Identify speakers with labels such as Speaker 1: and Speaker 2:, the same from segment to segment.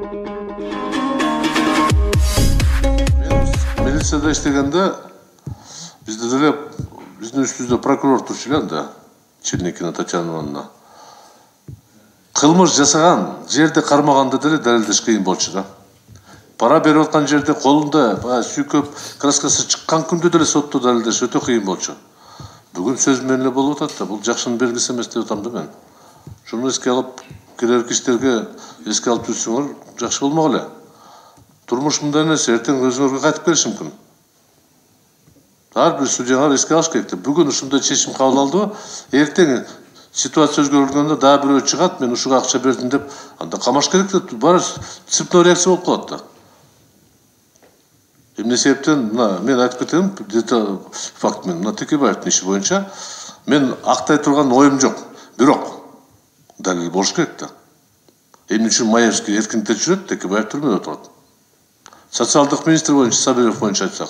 Speaker 1: Мен милицияда иштегенде бизде деле биздин үстүбүздө прокурор турчу эле анда, Черникина Татьяна Ивановна. Кылмыш жасаган жерди кармаганда деле далилдеш кыйын болчу да. Пара берип аткан жерде колунда сүйкөп краскасы чыккан күндө деле сотто далилдеш өтө кыйын болчу. Бүгүн сөз менен эле болуп атат да, бул жакшынын белгиси эмес деп атам да мен. Шуну эске алып, келерки иштерге эске алып жүрсөңөр жакшы болмок эле. Турмуш мындай нерсе, эртең өзүңөргө кайтып келиши мүмкүн. Ар бир судьялар эске алыш керек. Бүгүн ушундай чечим кабыл алдыбы, эртең ситуация өзгөрүлгөндө дагы бирөө чыгат, мен ушуга акча бердим деп, анда камаш керек деп, баары цепной реакция болуп калат да. Эмне себептен, мен айтып кетем, где-то факт мен, Текебаевдин иши боюнча, мен актай турган оюм жок. Бирок далил болуш керек да. Эмне үчүн Маевский эркиндикте жүрөт, Текебаев түрмөдө отурат. Социалдык министр боюнча, Сабиров боюнча айтсак,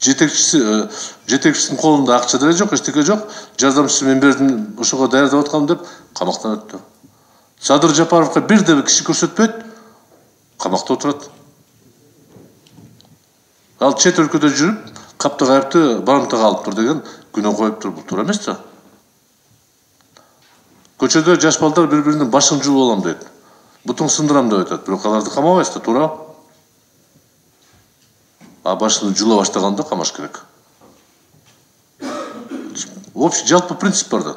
Speaker 1: жетекчисинин колунда акча деле жок, эчтеке жок, жардамчысы мен бердим, ошого даярдап аткам деп камактан өттү. Садыр Жапаровго бирде киши көрсөтпөйт, камакта отурат. Ал чет өлкөдө жүрүп, Каптагаевди барымтага алып тур деген күнөө коюп тур, бул туура эмес да. Көчөдө жаш балдар бири-биринин башын жулуп алам дейт. Бутун сындырам деп айтат, бирок аларды камабайсыз да, туура. А башын жула баштаганда камаш керек. Общий жалпы принцип бар да.